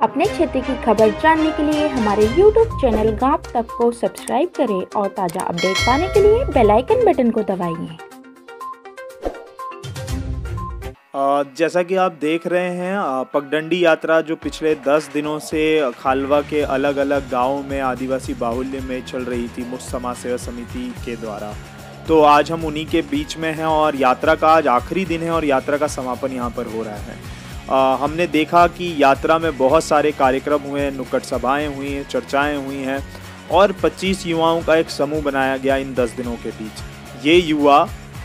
अपने क्षेत्र की खबर जानने के लिए हमारे YouTube चैनल गांव तक को सब्सक्राइब करें और ताज़ा अपडेट पाने के लिए बेल आइकन बटन को दबाइए। जैसा कि आप देख रहे हैं, पगडंडी यात्रा जो पिछले 10 दिनों से खालवा के अलग अलग गांवों में आदिवासी बाहुल्य में चल रही थी मुस्त समाज सेवा समिति के द्वारा। तो आज हम उन्हीं के बीच में हैं और यात्रा का आज आखिरी दिन है और यात्रा का समापन यहां पर हो रहा है। हमने देखा कि यात्रा में बहुत सारे कार्यक्रम हुए हैं, नुक्कड़ सभाएं हुई हैं, चर्चाएं हुई हैं और 25 युवाओं का एक समूह बनाया गया इन 10 दिनों के बीच। ये युवा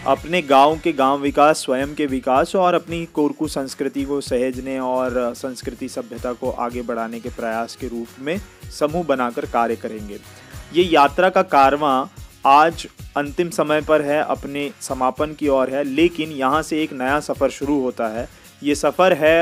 अपने गांव के गांव विकास, स्वयं के विकास और अपनी कोरकू संस्कृति को सहेजने और संस्कृति सभ्यता को आगे बढ़ाने के प्रयास के रूप में समूह बनाकर कार्य करेंगे। ये यात्रा का कारवां आज अंतिम समय पर है, अपने समापन की ओर है, लेकिन यहाँ से एक नया सफ़र शुरू होता है। ये सफ़र है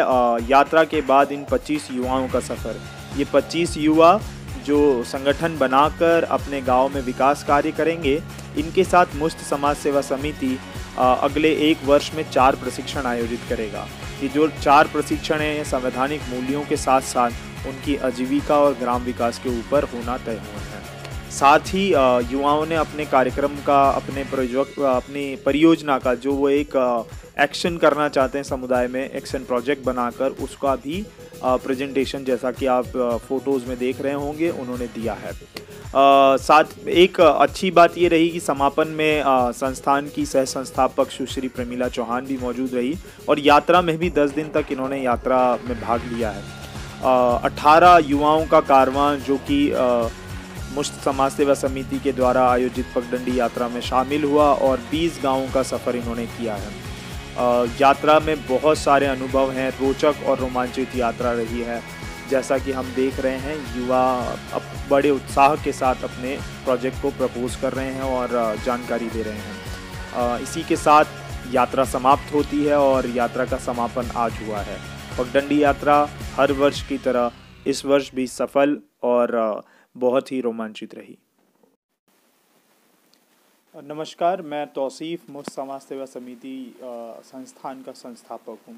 यात्रा के बाद इन 25 युवाओं का सफ़र। ये 25 युवा जो संगठन बनाकर अपने गांव में विकास कार्य करेंगे, इनके साथ मुस्त समाज सेवा समिति अगले 1 वर्ष में 4 प्रशिक्षण आयोजित करेगा। ये जो 4 प्रशिक्षण हैं संवैधानिक मूल्यों के साथ साथ उनकी आजीविका और ग्राम विकास के ऊपर होना तय हुए हैं। साथ ही युवाओं ने अपने कार्यक्रम का, अपनी परियोजना का जो वो एक एक्शन करना चाहते हैं समुदाय में, एक्शन प्रोजेक्ट बनाकर उसका भी प्रेजेंटेशन, जैसा कि आप फोटोज़ में देख रहे होंगे, उन्होंने दिया है। साथ एक अच्छी बात ये रही कि समापन में संस्थान की सह संस्थापक सुश्री प्रमिला चौहान भी मौजूद रही और यात्रा में भी 10 दिन तक इन्होंने यात्रा में भाग लिया है। 18 युवाओं का कारवां जो कि मुस्त समाज सेवा समिति के द्वारा आयोजित पगडंडी यात्रा में शामिल हुआ और 20 गांवों का सफ़र इन्होंने किया है। यात्रा में बहुत सारे अनुभव हैं, रोचक और रोमांचित यात्रा रही है। जैसा कि हम देख रहे हैं, युवा अब बड़े उत्साह के साथ अपने प्रोजेक्ट को प्रपोज कर रहे हैं और जानकारी दे रहे हैं। इसी के साथ यात्रा समाप्त होती है और यात्रा का समापन आज हुआ है। पगडंडी यात्रा हर वर्ष की तरह इस वर्ष भी सफल और बहुत ही रोमांचित रही। नमस्कार, मैं तौसीफ मुस्त समाज सेवा समिति संस्थान का संस्थापक हूँ।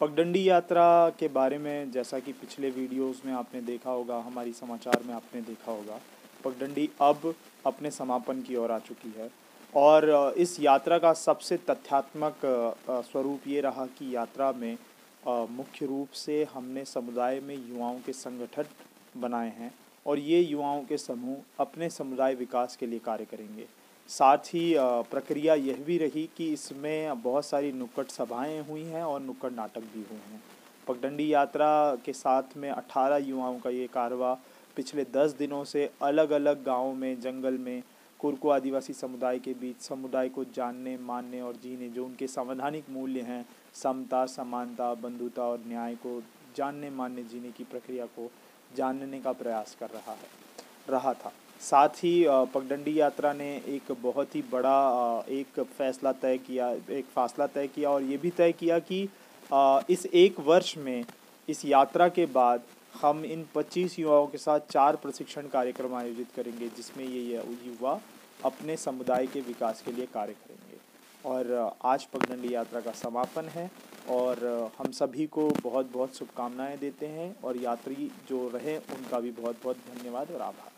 पगडंडी यात्रा के बारे में जैसा कि पिछले वीडियोस में आपने देखा होगा, हमारी समाचार में आपने देखा होगा, पगडंडी अब अपने समापन की ओर आ चुकी है और इस यात्रा का सबसे तथ्यात्मक स्वरूप ये रहा कि यात्रा में मुख्य रूप से हमने समुदाय में युवाओं के संगठन बनाए हैं और ये युवाओं के समूह अपने समुदाय विकास के लिए कार्य करेंगे। साथ ही प्रक्रिया यह भी रही कि इसमें बहुत सारी नुक्कड़ सभाएं हुई हैं और नुक्कड़ नाटक भी हुए हैं। पगडंडी यात्रा के साथ में 18 युवाओं का ये कारवां पिछले 10 दिनों से अलग अलग गांवों में, जंगल में, कोरकू आदिवासी समुदाय के बीच समुदाय को जानने, मानने और जीने, जो उनके संवैधानिक मूल्य हैं, समता, समानता, बंधुता और न्याय को जानने, मानने, जीने की प्रक्रिया को जानने का प्रयास कर रहा था। साथ ही पगडंडी यात्रा ने एक बहुत ही बड़ा एक फासला तय किया और ये भी तय किया कि इस 1 वर्ष में इस यात्रा के बाद हम इन 25 युवाओं के साथ 4 प्रशिक्षण कार्यक्रम आयोजित करेंगे, जिसमें ये युवा अपने समुदाय के विकास के लिए कार्य करेंगे। और आज पगडंडी यात्रा का समापन है और हम सभी को बहुत बहुत शुभकामनाएं देते हैं और यात्री जो रहे उनका भी बहुत बहुत धन्यवाद और आभार।